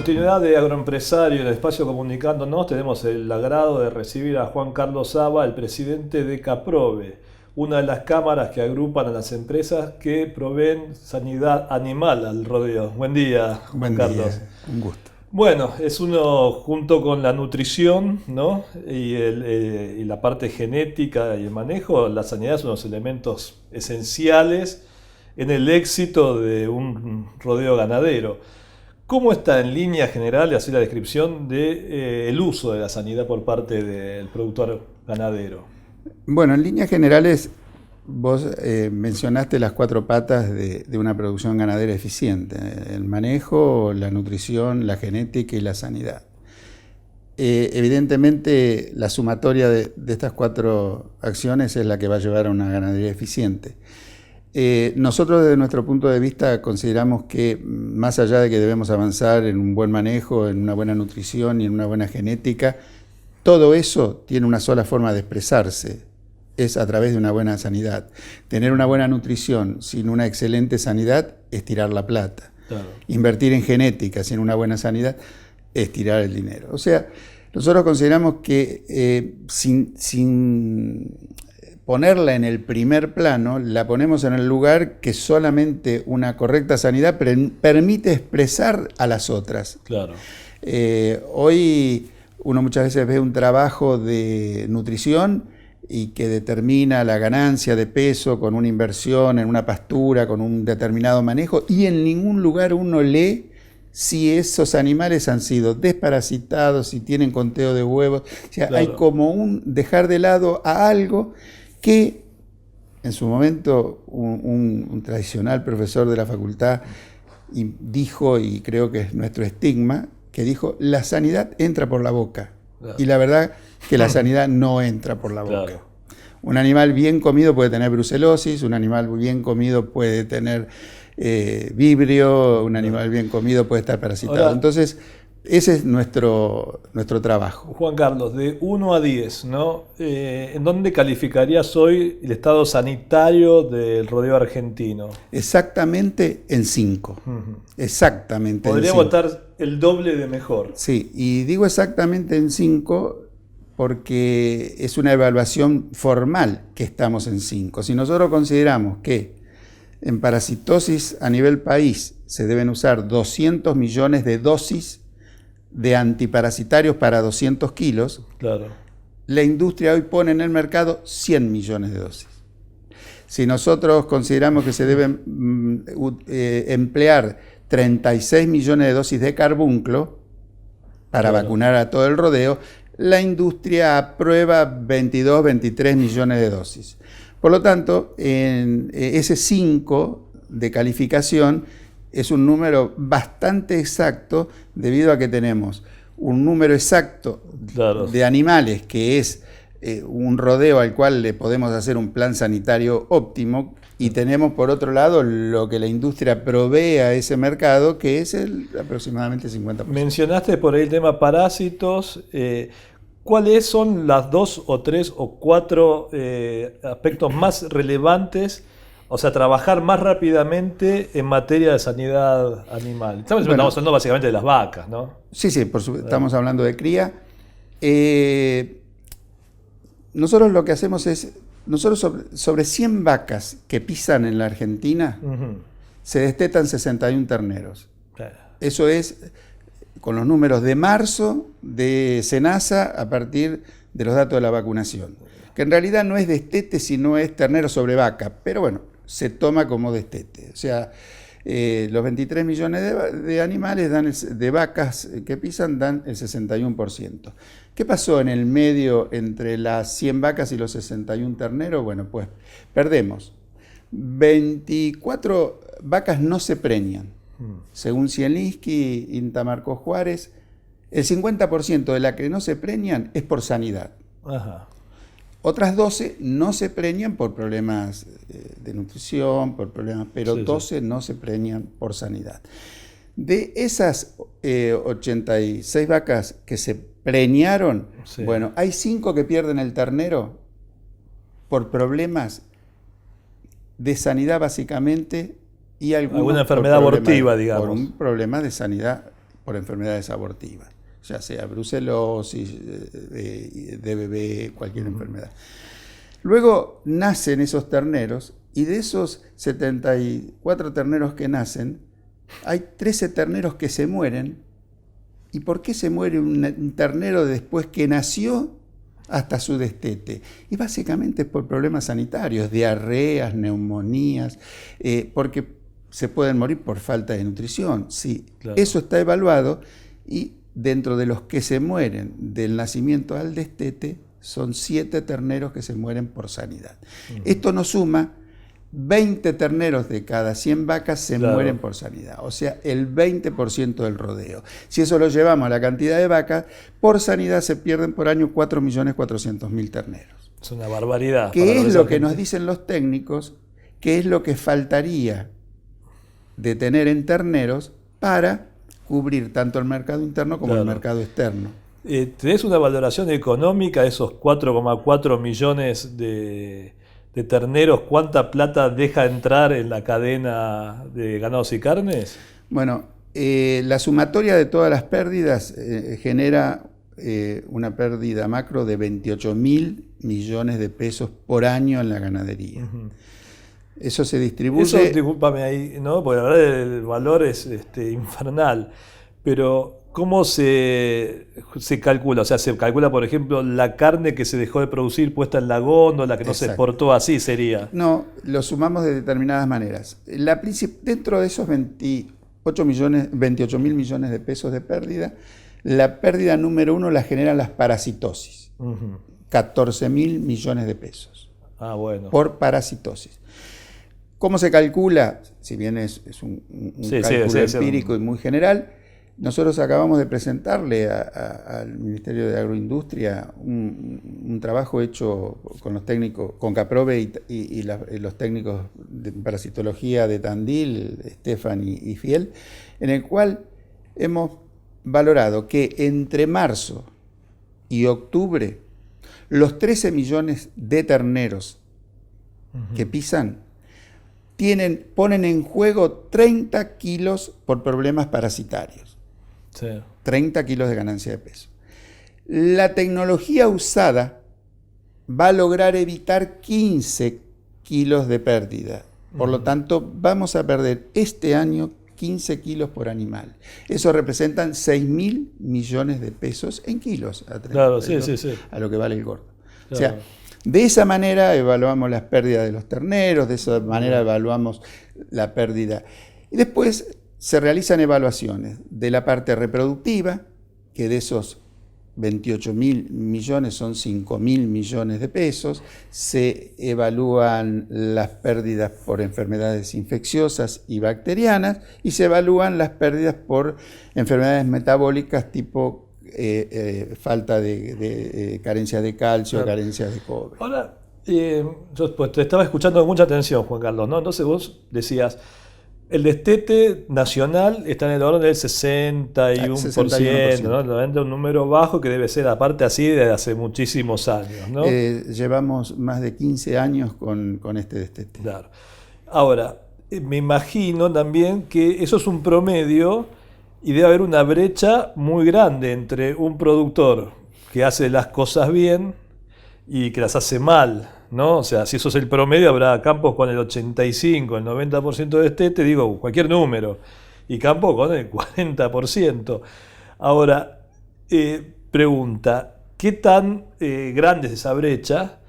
continuidad de Agroempresario en el espacio Comunicándonos, tenemos el agrado de recibir a Juan Carlos Saba, el presidente de Caprove, una de las cámaras que agrupan a las empresas que proveen sanidad animal al rodeo. Buen día, Juan Carlos. Un gusto. Bueno, es uno junto con la nutrición, ¿no? y la parte genética y el manejo, la sanidad son los elementos esenciales en el éxito de un rodeo ganadero. ¿Cómo está en línea general, así la descripción del uso de la sanidad por parte del productor ganadero? Bueno, en líneas generales, vos mencionaste las 4 patas de una producción ganadera eficiente: el manejo, la nutrición, la genética y la sanidad. Evidentemente, la sumatoria de estas 4 acciones es la que va a llevar a una ganadería eficiente. Nosotros, desde nuestro punto de vista, consideramos que más allá de que debemos avanzar en un buen manejo, en una buena nutrición y en una buena genética, todo eso tiene una sola forma de expresarse: es a través de una buena sanidad. Tener una buena nutrición sin una excelente sanidad es tirar la plata. Claro. Invertir en genética sin una buena sanidad es tirar el dinero. O sea, nosotros consideramos que sin ponerla en el primer plano, la ponemos en el lugar que solamente una correcta sanidad permite expresar a las otras. Claro. Hoy uno muchas veces ve un trabajo de nutrición y que determina la ganancia de peso con una inversión en una pastura, con un determinado manejo, y en ningún lugar uno lee si esos animales han sido desparasitados, si tienen conteo de huevos. O sea, claro, hay como un dejar de lado a algo que en su momento un tradicional profesor de la facultad dijo, y creo que es nuestro estigma, que dijo: la sanidad entra por la boca. Claro. Y la verdad que la sanidad no entra por la boca. Claro. Un animal bien comido puede tener brucelosis, un animal bien comido puede tener vibrio, un animal bien comido puede estar parasitado. Ahora, entonces, ese es nuestro trabajo. Juan Carlos, de 1 a 10, ¿no? ¿En dónde calificarías hoy el estado sanitario del rodeo argentino? Exactamente en 5. Exactamente. Podríamos estar el doble de mejor. Sí, y digo exactamente en 5 porque es una evaluación formal que estamos en 5. Si nosotros consideramos que en parasitosis a nivel país se deben usar 200 millones de dosis de antiparasitarios para 200 kilos, claro, la industria hoy pone en el mercado 100 millones de dosis. Si nosotros consideramos que se deben emplear 36 millones de dosis de carbunclo para vacunar a todo el rodeo, la industria aprueba 22, 23 millones de dosis. Por lo tanto, en ese 5 de calificación es un número bastante exacto, debido a que tenemos un número exacto, claro, de animales, que es un rodeo al cual le podemos hacer un plan sanitario óptimo, y tenemos por otro lado lo que la industria provee a ese mercado, que es aproximadamente 50%. Mencionaste por ahí el tema parásitos. ¿Cuáles son las 2 o 3 o 4 aspectos más relevantes? O sea, trabajar más rápidamente en materia de sanidad animal. Estamos hablando básicamente de las vacas, ¿no? Sí, por supuesto, estamos hablando de cría. Nosotros lo que hacemos es, sobre 100 vacas que pisan en la Argentina, se destetan 61 terneros. Eso es con los números de marzo de SENASA a partir de los datos de la vacunación. Que en realidad no es destete, sino es ternero sobre vaca, pero bueno, se toma como destete. O sea, los 23 millones de animales de vacas que pisan dan el 61%. ¿Qué pasó en el medio entre las 100 vacas y los 61 terneros? Bueno, pues perdemos. 24 vacas no se preñan. Según Zielinski, INTA Marcos Juárez, el 50% de las que no se preñan es por sanidad. Ajá. Otras 12 no se preñan por problemas de nutrición, pero 12 no se preñan por sanidad. De esas 86 vacas que se preñaron, bueno, hay 5 que pierden el ternero por problemas de sanidad básicamente, y alguna enfermedad abortiva, digamos. Por un problema de sanidad por enfermedades abortivas, ya sea brucelosis, DBB, cualquier enfermedad. Luego nacen esos terneros y de esos 74 terneros que nacen, hay 13 terneros que se mueren. ¿Y por qué se muere un ternero después que nació hasta su destete? Y básicamente es por problemas sanitarios, diarreas, neumonías, porque se pueden morir por falta de nutrición. Sí, claro. Eso está evaluado y dentro de los que se mueren del nacimiento al destete, son 7 terneros que se mueren por sanidad. Esto nos suma 20 terneros de cada 100 vacas se mueren por sanidad, o sea, el 20% del rodeo. Si eso lo llevamos a la cantidad de vacas, por sanidad se pierden por año 4.400.000 terneros. Es una barbaridad. ¿Qué es lo que nos dicen los técnicos? ¿Qué es lo que faltaría de tener en terneros para cubrir tanto el mercado interno como el mercado externo? ¿Tenés una valoración económica de esos 4,4 millones de terneros? ¿Cuánta plata deja entrar en la cadena de ganados y carnes? Bueno, la sumatoria de todas las pérdidas genera una pérdida macro de 28.000 millones de pesos por año en la ganadería. Eso se distribuye... Eso, discúlpame ahí, ¿no? Porque la verdad el valor es infernal, pero... ¿Cómo se calcula? O sea, se calcula, por ejemplo, la carne que se dejó de producir puesta en la góndola, que no se exportó, así sería. No, lo sumamos de determinadas maneras. Dentro de esos 28.000 millones de pesos de pérdida, la pérdida número 1 la generan las parasitosis. 14.000 millones de pesos. Ah, bueno. Por parasitosis. ¿Cómo se calcula? Si bien es un cálculo empírico y muy general, nosotros acabamos de presentarle al Ministerio de Agroindustria un trabajo hecho con los técnicos, con Caprove y los técnicos de parasitología de Tandil, Estefan y Fiel, en el cual hemos valorado que entre marzo y octubre los 13 millones de terneros que pisan ponen en juego 30 kilos por problemas parasitarios. Sí. 30 kilos de ganancia de peso. La tecnología usada va a lograr evitar 15 kilos de pérdida. Por lo tanto, vamos a perder este año 15 kilos por animal. Eso representan 6.000 millones de pesos en kilos. A lo que vale el gordo. Claro. O sea, de esa manera evaluamos las pérdidas de los terneros, de esa manera evaluamos la pérdida. Y después se realizan evaluaciones de la parte reproductiva, que de esos 28.000 millones son 5.000 millones de pesos. Se evalúan las pérdidas por enfermedades infecciosas y bacterianas y se evalúan las pérdidas por enfermedades metabólicas tipo falta de carencia de calcio, claro, carencia de cobre. Ahora, yo pues, te estaba escuchando con mucha atención, Juan Carlos, ¿no? Entonces vos decías, el destete nacional está en el orden del 61%, ¿no? Un número bajo que debe ser aparte así desde hace muchísimos años, ¿no? Llevamos más de 15 años con este destete. Claro. Ahora, me imagino también que eso es un promedio y debe haber una brecha muy grande entre un productor que hace las cosas bien y que las hace mal, ¿no? O sea, si eso es el promedio, habrá campos con el 85, el 90% de destete, digo, cualquier número, y campos con el 40%. Ahora, pregunta, ¿qué tan grande es esa brecha?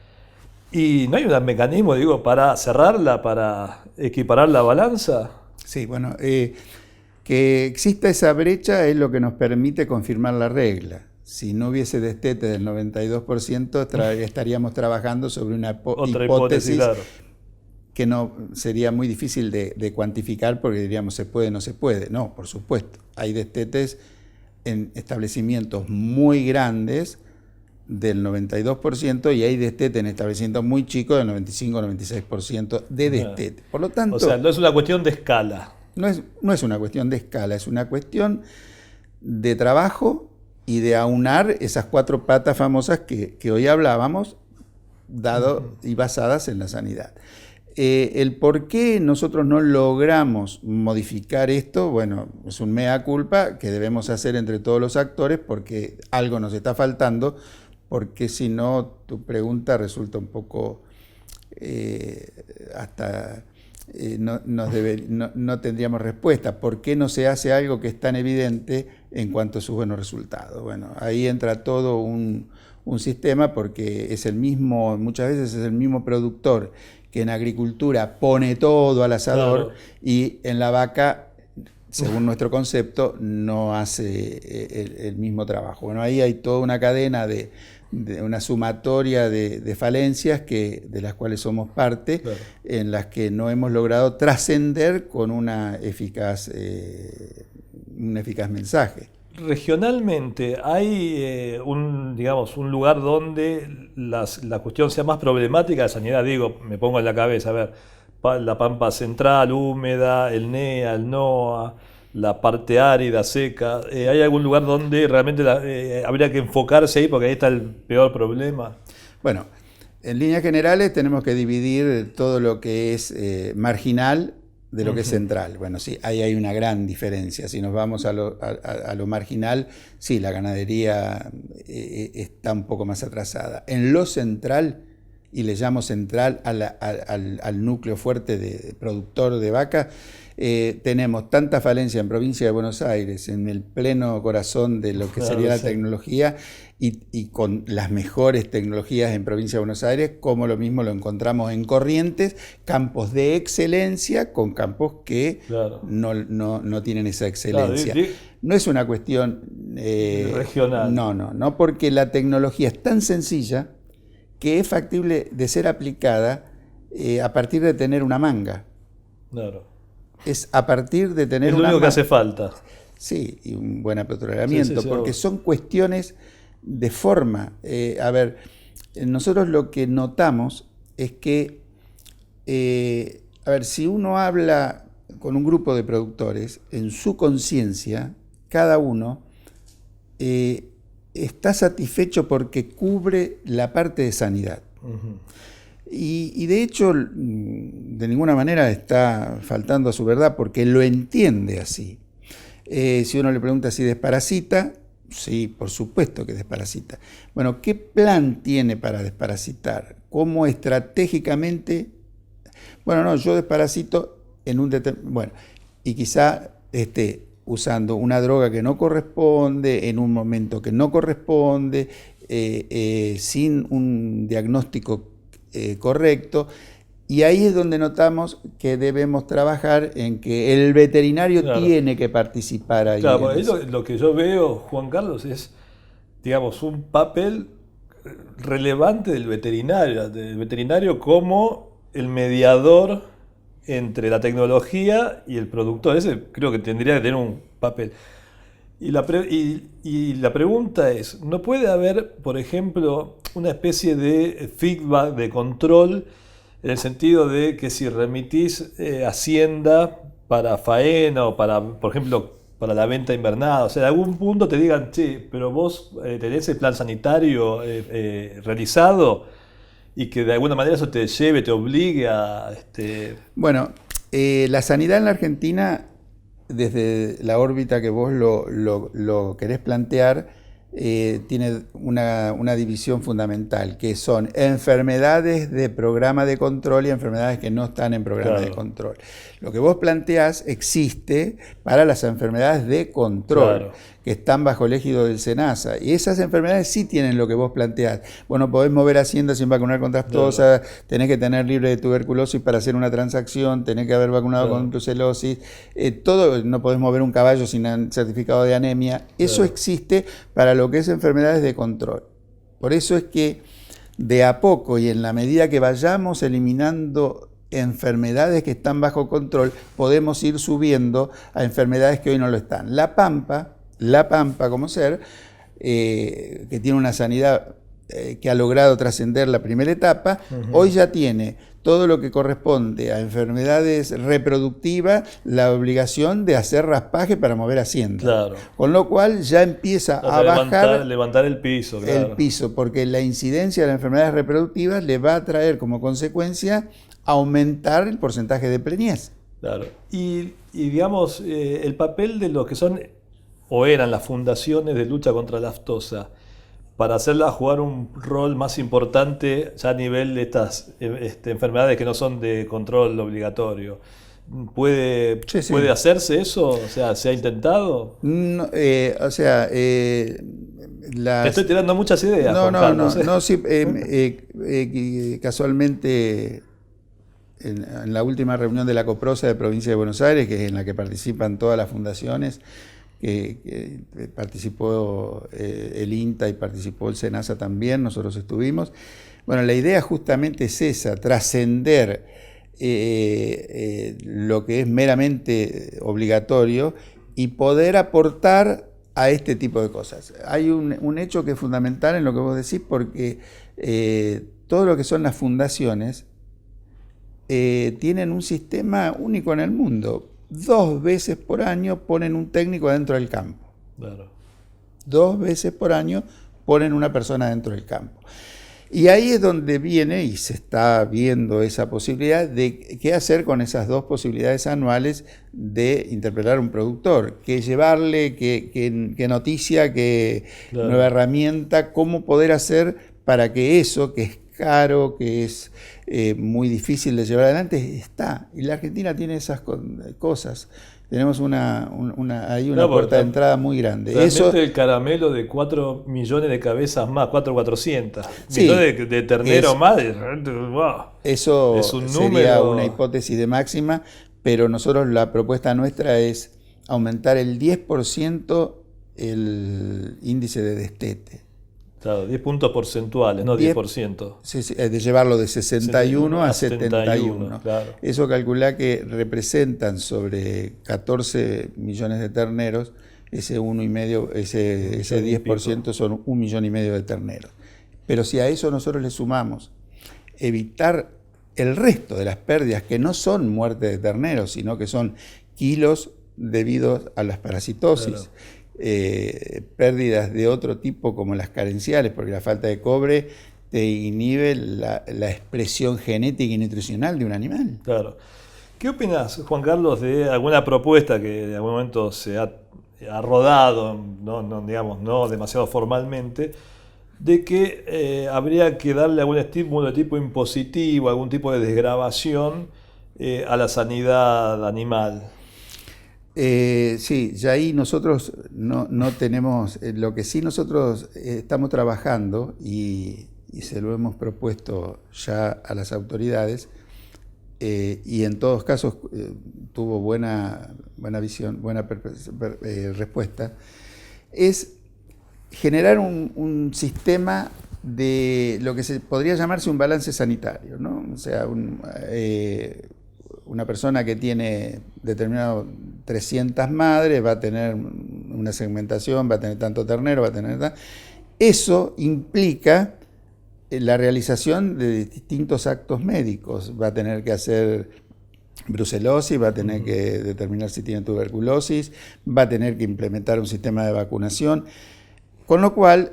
¿Y no hay un mecanismo, digo, para cerrarla, para equiparar la balanza? Sí, bueno, que exista esa brecha es lo que nos permite confirmar la regla. Si no hubiese destete del 92%, estaríamos trabajando sobre una hipótesis, claro, que no sería muy difícil de cuantificar porque diríamos se puede o no se puede. No, por supuesto. Hay destetes en establecimientos muy grandes del 92% y hay destete en establecimientos muy chicos del 95-96% de destete. Por lo tanto, o sea, no es una cuestión de escala. No es una cuestión de escala, es una cuestión de trabajo y de aunar esas 4 patas famosas que hoy hablábamos, dado y basadas en la sanidad. El por qué nosotros no logramos modificar esto, bueno, es un mea culpa que debemos hacer entre todos los actores porque algo nos está faltando, porque si no, tu pregunta resulta un poco no tendríamos respuesta. ¿Por qué no se hace algo que es tan evidente en cuanto a sus buenos resultados? Bueno, ahí entra todo un sistema porque es el mismo, muchas veces es el mismo productor que en agricultura pone todo al asador, claro, y en la vaca, según nuestro concepto, no hace el mismo trabajo. Bueno, ahí hay toda una cadena de una sumatoria de falencias de las cuales somos parte, claro, en las que no hemos logrado trascender con un eficaz mensaje. Regionalmente, ¿hay un lugar donde la cuestión sea más problemática de sanidad? Digo, me pongo en la cabeza, a ver, la Pampa Central, húmeda, el NEA, el NOA, la parte árida, seca. ¿Hay algún lugar donde realmente habría que enfocarse ahí porque ahí está el peor problema? Bueno, en líneas generales tenemos que dividir todo lo que es marginal de lo que es central. Bueno, sí, ahí hay una gran diferencia. Si nos vamos a lo marginal, sí, la ganadería está un poco más atrasada. En lo central, y le llamo central al núcleo fuerte de productor de vaca, tenemos tanta falencia en provincia de Buenos Aires, en el pleno corazón de lo que sería la tecnología, y con las mejores tecnologías en provincia de Buenos Aires, como lo mismo lo encontramos en Corrientes, campos de excelencia con campos que no tienen esa excelencia. No es una cuestión regional. No, porque la tecnología es tan sencilla que es factible de ser aplicada a partir de tener una manga. Claro. Es a partir de tener una manga. Es lo único que hace falta. Sí, y un buen apetrolamiento, sí, porque son cuestiones de forma. A ver, nosotros lo que notamos es que, a ver, si uno habla con un grupo de productores, en su conciencia, cada uno está satisfecho porque cubre la parte de sanidad. Uh-huh. Y de hecho, de ninguna manera está faltando a su verdad porque lo entiende así. Si uno le pregunta si desparasita, sí, por supuesto que desparasita. Bueno, ¿qué plan tiene para desparasitar? ¿Cómo estratégicamente? Bueno, no, yo desparasito en un bueno, y quizá esté usando una droga que no corresponde, en un momento que no corresponde, sin un diagnóstico correcto, y ahí es donde notamos que debemos trabajar en que el veterinario tiene que participar ahí. Claro, lo que yo veo, Juan Carlos, es, digamos, un papel relevante del veterinario como el mediador entre la tecnología y el productor. Ese creo que tendría que tener un papel. Y la pregunta es, ¿no puede haber, por ejemplo, una especie de feedback, de control, en el sentido de que si remitís Hacienda para faena o para, por ejemplo, para la venta invernada, o sea, en algún punto te digan, che, pero vos tenés el plan sanitario realizado, y que de alguna manera eso te lleve, te obligue a... Bueno, la sanidad en la Argentina, desde la órbita que vos lo querés plantear, tiene una división fundamental, que son enfermedades de programa de control y enfermedades que no están en programa de control. Lo que vos planteás existe para las enfermedades de control, que están bajo el ejido del SENASA, y esas enfermedades sí tienen lo que vos planteás. Vos no podés mover Hacienda sin vacunar contra aftosa, tenés que tener libre de tuberculosis para hacer una transacción, tenés que haber vacunado con brucelosis, todo, no podés mover un caballo sin certificado de anemia. Eso existe para lo que es enfermedades de control. Por eso es que de a poco y en la medida que vayamos eliminando enfermedades que están bajo control, podemos ir subiendo a enfermedades que hoy no lo están. La Pampa como ser, que tiene una sanidad que ha logrado trascender la primera etapa, hoy ya tiene todo lo que corresponde a enfermedades reproductivas, la obligación de hacer raspaje para mover hacienda. Claro. Con lo cual ya empieza a bajar levantar el piso, claro. el piso, porque la incidencia de las enfermedades reproductivas le va a traer como consecuencia aumentar el porcentaje de preñez. Claro. Y digamos, el papel de lo que son o eran las fundaciones de lucha contra la aftosa, para hacerlas jugar un rol más importante ya a nivel de estas enfermedades que no son de control obligatorio. ¿Puede hacerse eso? O sea, ¿se ha intentado? No, Te estoy tirando muchas ideas, Juan Carlos. Sí, casualmente en la última reunión de la COPROSA de Provincia de Buenos Aires, que es en la que participan todas las fundaciones, que participó el INTA y participó el SENASA también, nosotros estuvimos. Bueno, la idea justamente es esa, trascender lo que es meramente obligatorio y poder aportar a este tipo de cosas. Hay un hecho que es fundamental en lo que vos decís, porque todo lo que son las fundaciones tienen un sistema único en el mundo. 2 veces por año ponen un técnico dentro del campo. Claro. 2 veces por año ponen una persona dentro del campo. Y ahí es donde viene y se está viendo esa posibilidad de qué hacer con esas 2 posibilidades anuales de interpretar un productor, qué llevarle, qué noticia, qué nueva herramienta, cómo poder hacer para que eso, que es caro, que es muy difícil de llevar adelante, está. Y la Argentina tiene esas cosas. Tenemos una puerta de entrada muy grande. Realmente el caramelo de 4 millones de cabezas más, 4.400 millones de terneros más, wow. Eso es un sería número. Una hipótesis de máxima, pero nosotros la propuesta nuestra es aumentar el 10% el índice de destete. Claro, 10 puntos porcentuales, no 10%. De llevarlo de 61 a 71. Claro. Eso calcula que representan sobre 14 millones de terneros, ese 1,5, ese 10% son 1,5 millones de terneros. Pero si a eso nosotros le sumamos evitar el resto de las pérdidas, que no son muerte de terneros, sino que son kilos debido a las parasitosis, claro. Pérdidas de otro tipo como las carenciales, porque la falta de cobre te inhibe la expresión genética y nutricional de un animal. Claro. ¿Qué opinas, Juan Carlos, de alguna propuesta que en algún momento se ha rodado, no demasiado formalmente, de que habría que darle algún estímulo de tipo impositivo, algún tipo de desgravación a la sanidad animal? Sí, ya ahí nosotros no tenemos, lo que sí nosotros estamos trabajando y se lo hemos propuesto ya a las autoridades, y en todos casos tuvo buena visión, buena respuesta, es generar un sistema de lo que se podría llamarse un balance sanitario, ¿no? O sea, una persona que tiene determinado 300 madres va a tener una segmentación, va a tener tanto ternero, va a tener eso implica la realización de distintos actos médicos. Va a tener que hacer brucelosis, va a tener que determinar si tiene tuberculosis, va a tener que implementar un sistema de vacunación, con lo cual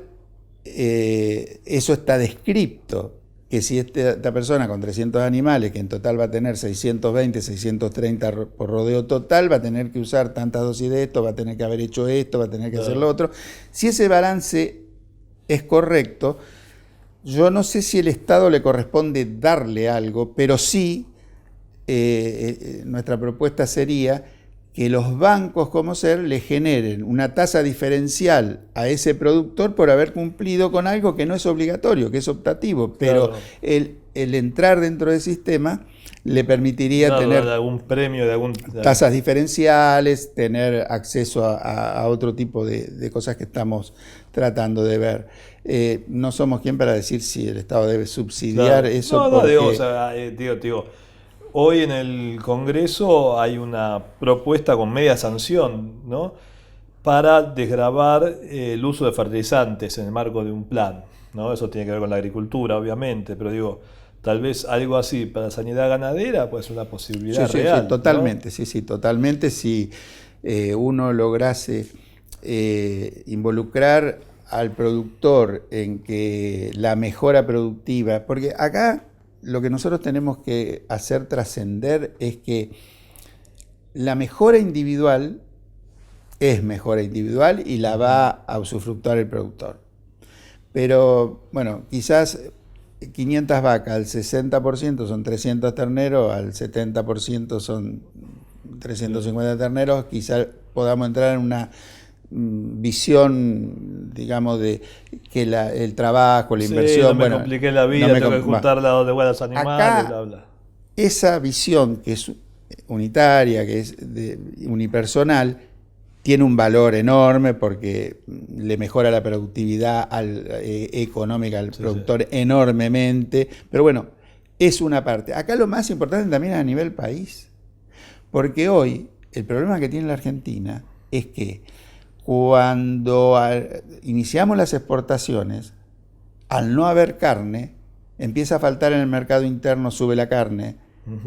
eso está descrito, que si esta persona con 300 animales, que en total va a tener 620, 630 por rodeo total, va a tener que usar tantas dosis de esto, va a tener que haber hecho esto, va a tener que hacer lo otro. Si ese balance es correcto, yo no sé si el Estado le corresponde darle algo, pero sí nuestra propuesta sería que los bancos como ser le generen una tasa diferencial a ese productor por haber cumplido con algo que no es obligatorio, que es optativo, pero claro, el entrar dentro del sistema le permitiría tener algún premio, tasas diferenciales, tener acceso a otro tipo de cosas que estamos tratando de ver. No somos quien para decir si el Estado debe subsidiar eso. Digo, hoy en el Congreso hay una propuesta con media sanción, ¿no?, para desgravar el uso de fertilizantes en el marco de un plan, ¿no? Eso tiene que ver con la agricultura, obviamente, pero digo, tal vez algo así para sanidad ganadera puede ser una posibilidad Sí, real. sí, totalmente, ¿no? sí, totalmente. Si uno lograse involucrar al productor en que la mejora productiva, porque acá lo que nosotros tenemos que hacer trascender es que la mejora individual es mejora individual y la va a usufructuar el productor. Pero bueno, quizás 500 vacas, al 60% son 300 terneros, al 70% son 350 terneros, quizás podamos entrar en una visión, digamos, de que el trabajo, la Sí, no inversión, me bueno, compliqué la no vida, me tengo que juntar la de los animales, bla, acá bla. esa visión que es unitaria, que es unipersonal, tiene un valor enorme porque le mejora la productividad económica al productor enormemente. Pero bueno, es una parte. Acá lo más importante también es a nivel país. Porque hoy el problema que tiene la Argentina es que cuando iniciamos las exportaciones, al no haber carne, empieza a faltar en el mercado interno, sube la carne.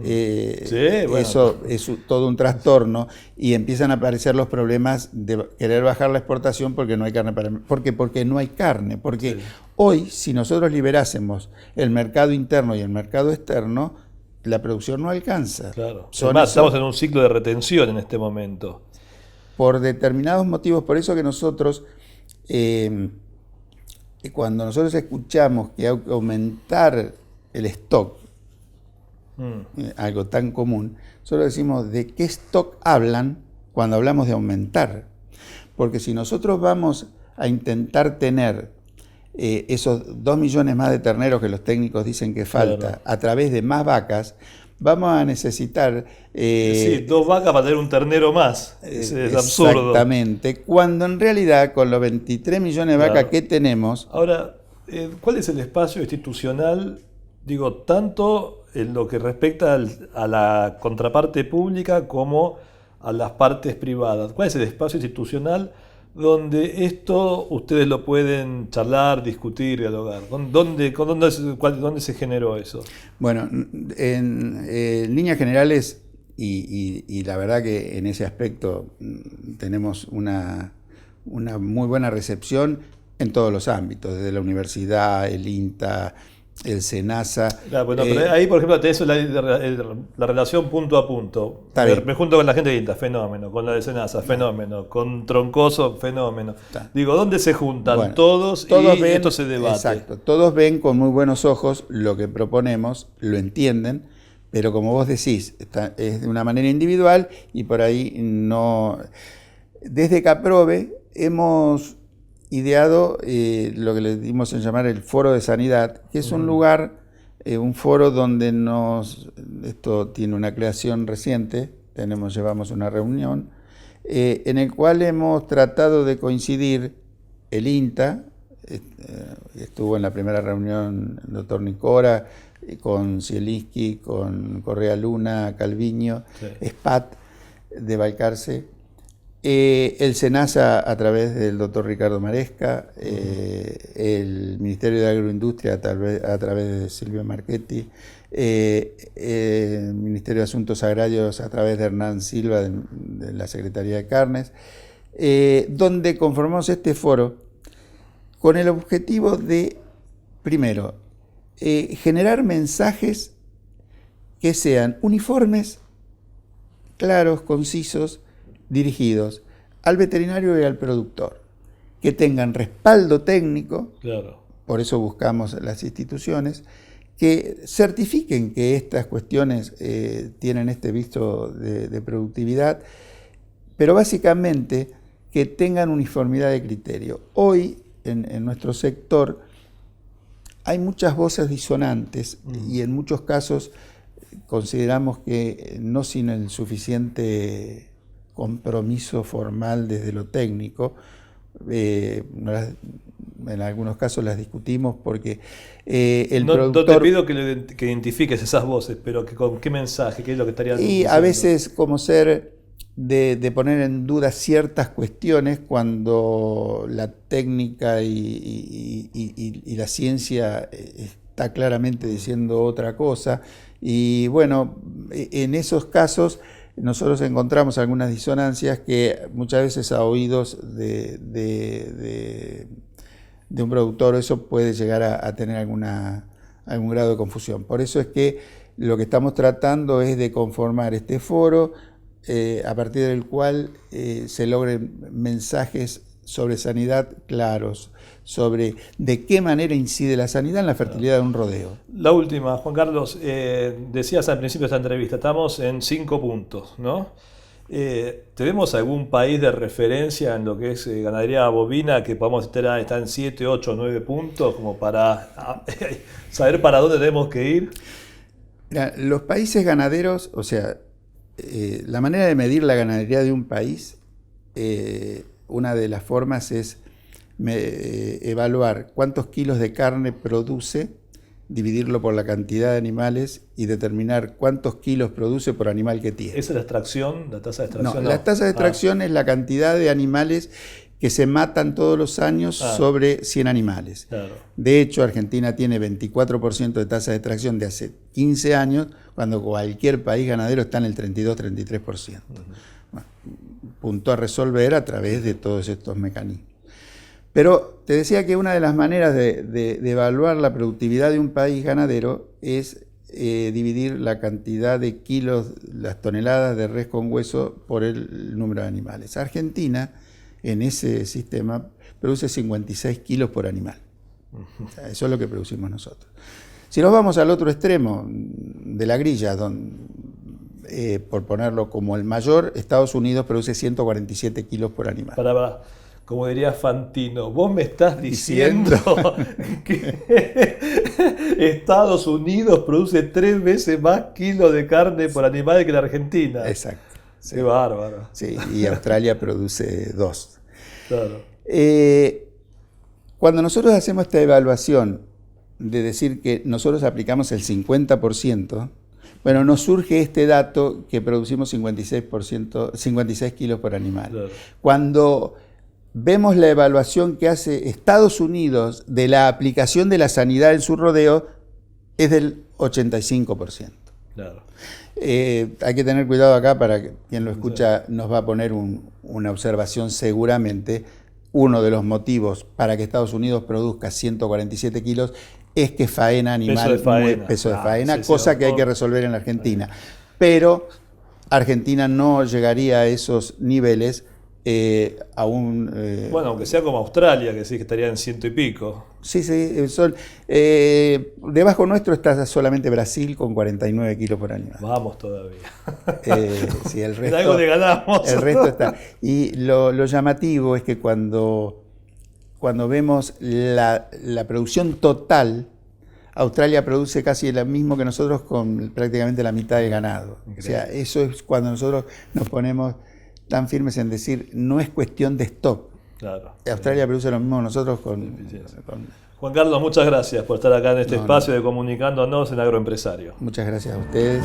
Sí, bueno. Eso es todo un trastorno y empiezan a aparecer los problemas de querer bajar la exportación porque no hay carne porque no hay carne, porque Sí. hoy si nosotros liberásemos el mercado interno y el mercado externo, la producción no alcanza. Claro. Son Además, esos, estamos en un ciclo de retención en este momento. por determinados motivos, por eso que nosotros cuando nosotros escuchamos que hay que aumentar el stock, algo tan común, solo decimos de qué stock hablan cuando hablamos de aumentar. Porque si nosotros vamos a intentar tener esos 2 millones más de terneros que los técnicos dicen que falta, Claro. a través de más vacas, vamos a necesitar... Sí, 2 vacas para tener un ternero más. Es absurdo. Exactamente, cuando en realidad con los 23 millones de vacas Claro. que tenemos... Ahora, ¿cuál es el espacio institucional, digo, tanto en lo que respecta a la contraparte pública como a las partes privadas? ¿Cuál es el espacio institucional donde esto ustedes lo pueden charlar, discutir, dialogar? ¿Dónde se generó eso? Bueno, en líneas generales, y la verdad que en ese aspecto tenemos una muy buena recepción en todos los ámbitos, desde la universidad, el INTA, el SENASA. Claro, bueno, pero ahí, por ejemplo, tenés la relación punto a punto. Está bien. Me junto con la gente de INTA, fenómeno. Con la de SENASA, fenómeno. Con Troncoso, fenómeno. Está. Digo, ¿dónde se juntan Bueno, todos y ven, esto se debate? Exacto, todos ven con muy buenos ojos lo que proponemos, lo entienden, pero como vos decís, es de una manera individual y por ahí no... Desde Caprove hemos ideado lo que le dimos en llamar el Foro de Sanidad, que es un lugar, un foro donde esto tiene una creación reciente, llevamos una reunión, en el cual hemos tratado de coincidir el INTA, estuvo en la primera reunión el doctor Nicora, con Zielinski, con Correa Luna, Calviño, sí. SPAT de Balcarce, el SENASA a través del doctor Ricardo Maresca, el Ministerio de Agroindustria a través de Silvio Marchetti, el Ministerio de Asuntos Agrarios a través de Hernán Silva de la Secretaría de Carnes, donde conformamos este foro con el objetivo de, primero, generar mensajes que sean uniformes, claros, concisos, dirigidos al veterinario y al productor, que tengan respaldo técnico, claro. Por eso buscamos las instituciones, que certifiquen que estas cuestiones tienen este visto de productividad, pero básicamente que tengan uniformidad de criterio. Hoy, en nuestro sector, hay muchas voces disonantes y en muchos casos consideramos que no sin el suficiente compromiso formal desde lo técnico, en algunos casos las discutimos porque el productor... No te pido que identifiques esas voces, pero con qué mensaje, qué es lo que estaría diciendo. Y a veces como ser de poner en duda ciertas cuestiones cuando la técnica y la ciencia está claramente diciendo otra cosa. Y bueno, en esos casos nosotros encontramos algunas disonancias que muchas veces a oídos de un productor eso puede llegar a tener algún grado de confusión. Por eso es que lo que estamos tratando es de conformar este foro a partir del cual se logren mensajes sobre sanidad claros, sobre de qué manera incide la sanidad en la fertilidad de un rodeo. La última, Juan Carlos, decías al principio de esta entrevista, estamos en 5 puntos, ¿no? ¿Tenemos algún país de referencia en lo que es ganadería bovina que podamos estar en 7, 8, 9 puntos como para saber para dónde tenemos que ir? Mira, los países ganaderos, o sea, la manera de medir la ganadería de un país, una de las formas es evaluar cuántos kilos de carne produce, dividirlo por la cantidad de animales y determinar cuántos kilos produce por animal que tiene. ¿Esa es la extracción, la tasa de extracción? No, la tasa de extracción es la cantidad de animales que se matan todos los años sobre 100 animales. Claro. De hecho, Argentina tiene 24% de tasa de extracción de hace 15 años, cuando cualquier país ganadero está en el 32-33%. Bueno, punto a resolver a través de todos estos mecanismos. Pero te decía que una de las maneras de evaluar la productividad de un país ganadero es dividir la cantidad de kilos, las toneladas de res con hueso por el número de animales. Argentina, en ese sistema, produce 56 kilos por animal. O sea, eso es lo que producimos nosotros. Si nos vamos al otro extremo de la grilla, por ponerlo como el mayor, Estados Unidos produce 147 kilos por animal. Como diría Fantino, vos me estás diciendo que Estados Unidos produce 3 veces más kilos de carne por animal que la Argentina. Exacto. Sí. Qué bárbaro. Sí, y Australia produce 2. Claro. Cuando nosotros hacemos esta evaluación de decir que nosotros aplicamos el 50%, bueno, nos surge este dato que producimos 56 kilos por animal. Claro. Cuando vemos la evaluación que hace Estados Unidos de la aplicación de la sanidad en su rodeo, es del 85%. Claro. Hay que tener cuidado acá, para que quien lo escucha nos va a poner una observación seguramente. Uno de los motivos para que Estados Unidos produzca 147 kilos es que faena animal, peso de faena, cosa que hay que resolver en la Argentina. Pero Argentina no llegaría a esos niveles aún... bueno, aunque sea como Australia, que sí que estaría en 100 y pico. Sí, debajo nuestro está solamente Brasil con 49 kilos por animal. Vamos todavía. Sí, el resto, algo le ganamos. El resto está. Y lo llamativo es que cuando vemos la producción total, Australia produce casi lo mismo que nosotros con prácticamente la mitad del ganado. Increíble. O sea, eso es cuando nosotros nos ponemos tan firmes en decir, no es cuestión de stock. Claro. Australia produce lo mismo que nosotros con... Juan Carlos, muchas gracias por estar acá en este espacio de Comunicándonos en Agroempresario. Muchas gracias a ustedes.